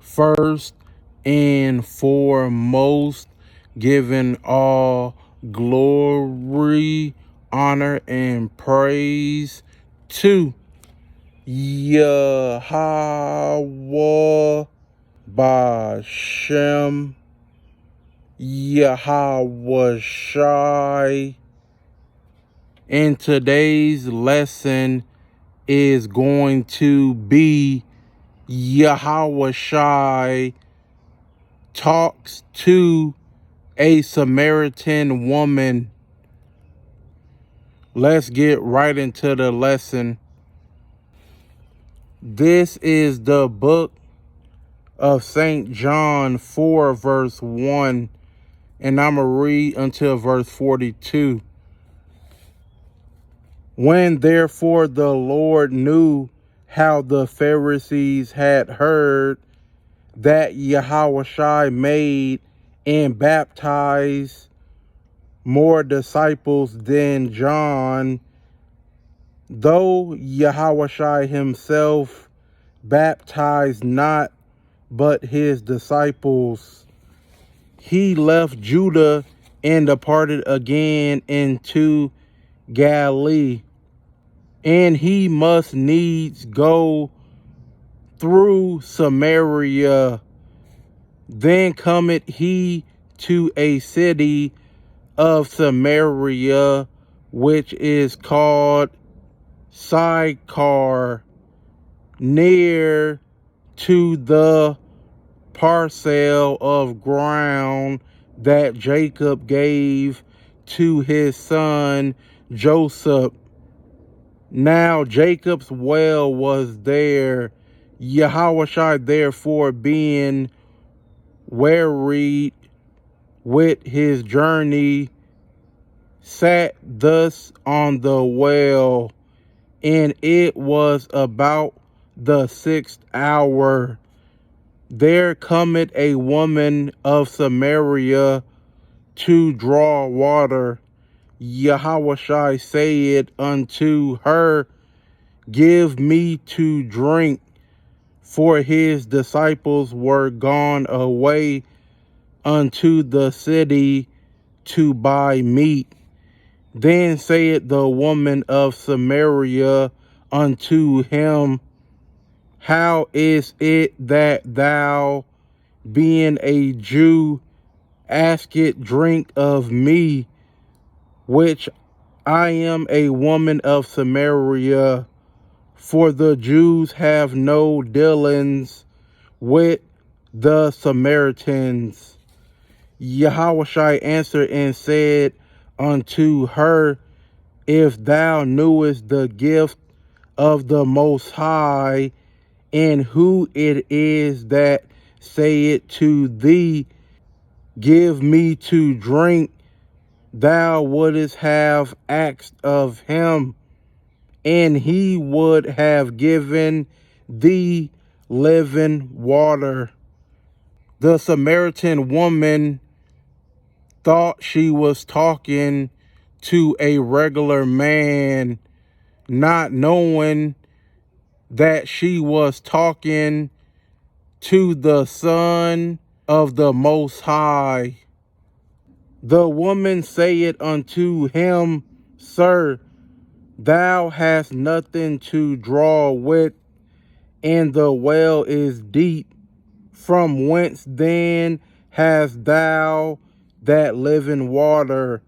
First and foremost, giving all glory, honor, and praise to Yahawashi, Yahawashi. And today's lesson is going to be Yahawashi talks to a Samaritan woman. Let's get right into the lesson. This is the book of St. John 4, verse 1, and I'm going to read until verse 42. When therefore the Lord knew how the Pharisees had heard that Yahawashi made and baptized more disciples than John, though Yahawashi himself baptized not but his disciples, he left Judah and departed again into Galilee. And he must needs go through Samaria. Then cometh he to a city of Samaria, which is called Sychar, near to the parcel of ground that Jacob gave to his son Joseph. Now Jacob's well was there. Yahawashi therefore, being wearied with his journey, sat thus on the well, and it was about the 6th hour. There cometh a woman of Samaria to draw water. Yahawashi said unto her, Give me to drink. For his disciples were gone away unto the city to buy meat. Then said the woman of Samaria unto him, How is it that thou, being a Jew, askest drink of me, which I am a woman of Samaria? For the Jews have no dealings with the Samaritans. Yahawashi answered and said unto her, If thou knewest the gift of the Most High, and who it is that saith to thee, Give me to drink, thou wouldest have asked of him, and he would have given thee living water. The Samaritan woman thought she was talking to a regular man, not knowing that she was talking to the Son of the Most High. The woman saith unto him, Sir, thou hast nothing to draw with, and the well is deep. From whence then hast thou that living water?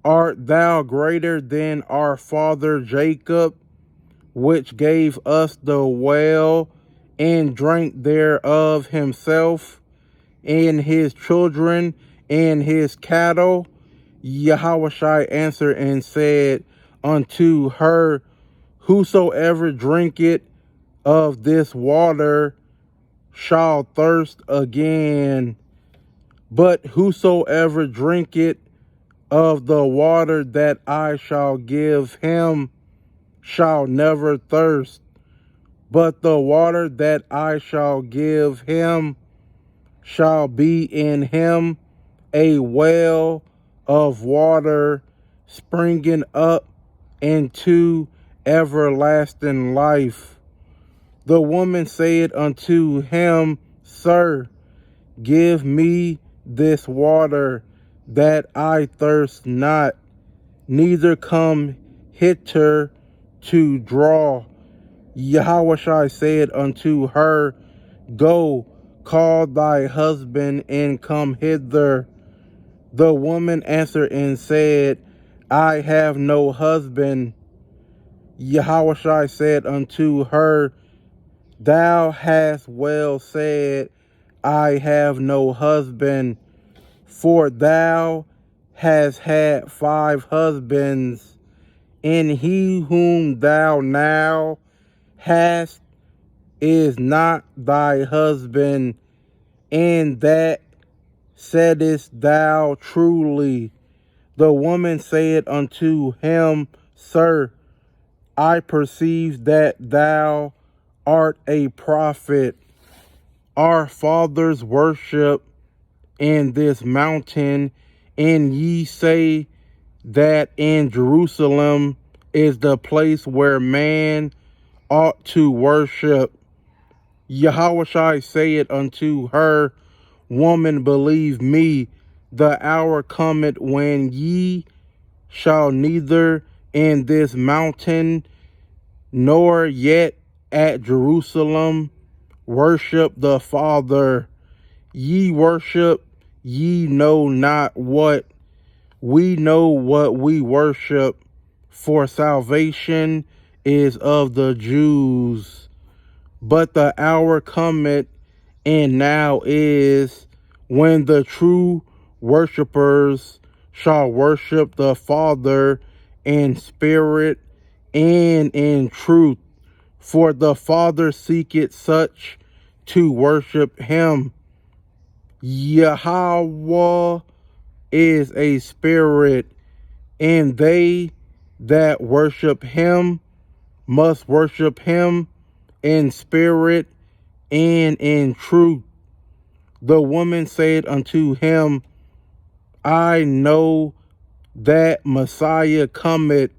Art thou greater than our father Jacob, which gave us the well, and drank thereof himself, and his children, and his cattle? Yahawashi answered and said unto her, Whosoever drinketh of this water shall thirst again, but whosoever drinketh of the water that I shall give him shall never thirst, but the water that I shall give him shall be in him a well of water springing up into everlasting life. The woman said unto him, Sir, give me this water, that I thirst not, neither come hither to draw. Yahawashi said unto her, Go, call thy husband, and come hither. The woman answered and said, I have no husband. Yahawashi said unto her, Thou hast well said, I have no husband, for thou hast had 5 husbands, and he whom thou now hast is not thy husband, and that saidest thou truly. The woman said unto him, Sir, I perceive that thou art a prophet. Our fathers worship in this mountain, and ye say that in Jerusalem is the place where man ought to worship. Yahawashi saith unto her, Woman, believe me, the hour cometh when ye shall neither in this mountain nor yet at Jerusalem worship the Father. Ye worship, ye know not what. We know what we worship, for salvation is of the Jews. But the hour cometh, and now is, when the true worshipers shall worship the Father in spirit and in truth. For the Father seeketh such to worship him. Yahweh is a spirit, and they that worship him must worship him in spirit and in truth. The woman said unto him, I know that Messiah cometh,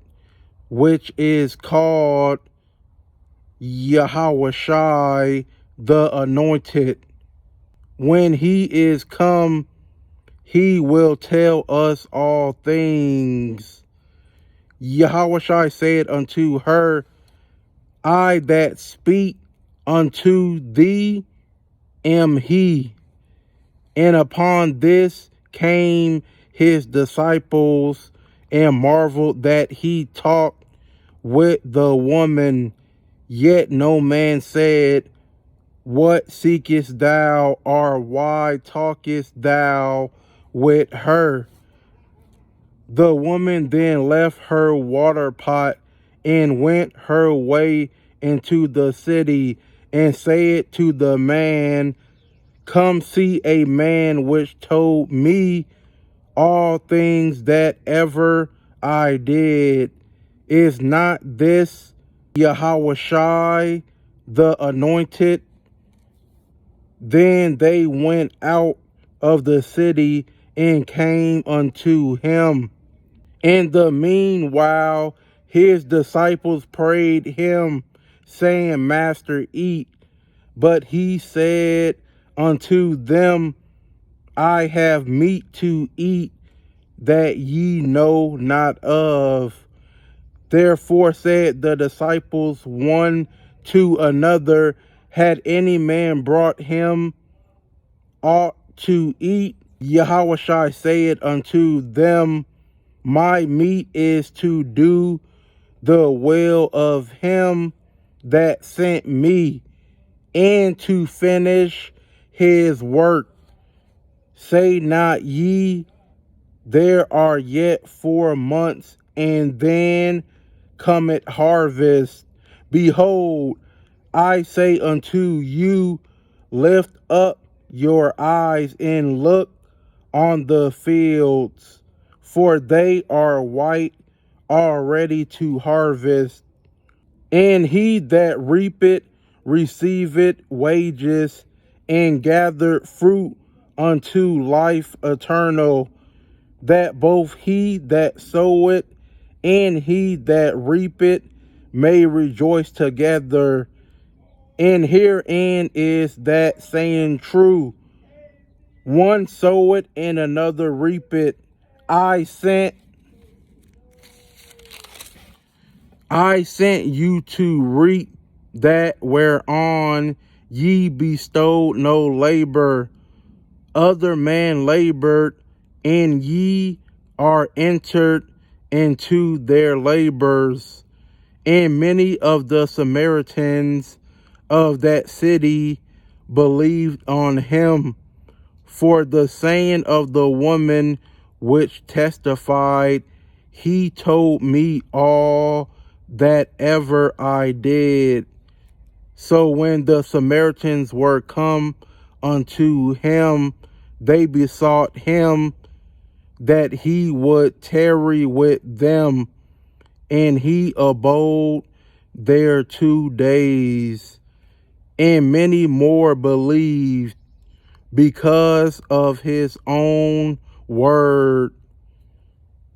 which is called Yahawashi, the Anointed. When he is come, he will tell us all things. Yahawashi said unto her, I that speak unto thee am he. And upon this came his disciples and marveled that he talked with the woman. Yet no man said, What seekest thou, or why talkest thou with her? The woman then left her water pot and went her way into the city, and said to the man, Come see a man which told me all things that ever I did. Is not this Yahawashi, the Anointed? Then they went out of the city and came unto him. In the meanwhile, his disciples prayed him, saying, Master, eat. But he said unto them, I have meat to eat that ye know not of. Therefore said the disciples one to another, Had any man brought him aught to eat? Yahawashi said unto them, My meat is to do the will of him that sent me, and to finish his work. Say not ye, There are yet 4 months, and then cometh harvest. Behold, I say unto you, Lift up your eyes and look on the fields, for they are white already to harvest. And he that reapeth receiveth wages, and gathereth fruit unto life eternal, that both he that soweth and he that reapeth may rejoice together. And herein is that saying true, one soweth and another reapeth. I sent you to reap that whereon ye bestowed no labor. Other man labored, and ye are entered into their labors. And many of the Samaritans of that city believed on him, for the saying of the woman which testified, he told me all that ever I did. So when the Samaritans were come unto him, they besought him that he would tarry with them. And he abode there 2 days. And many more believed because of his own word,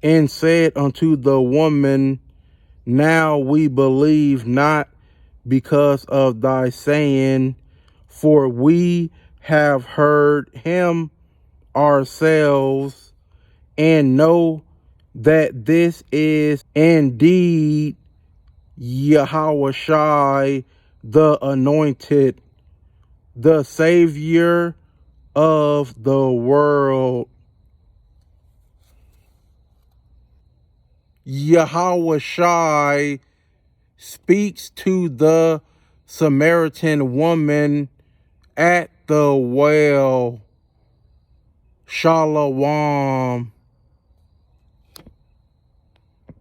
and said unto the woman, now we believe not because of thy saying, for we have heard him ourselves, and know that this is indeed Yahawashi, the anointed, the Savior of the world. Yahawashi speaks to the Samaritan woman at the well. Shalom.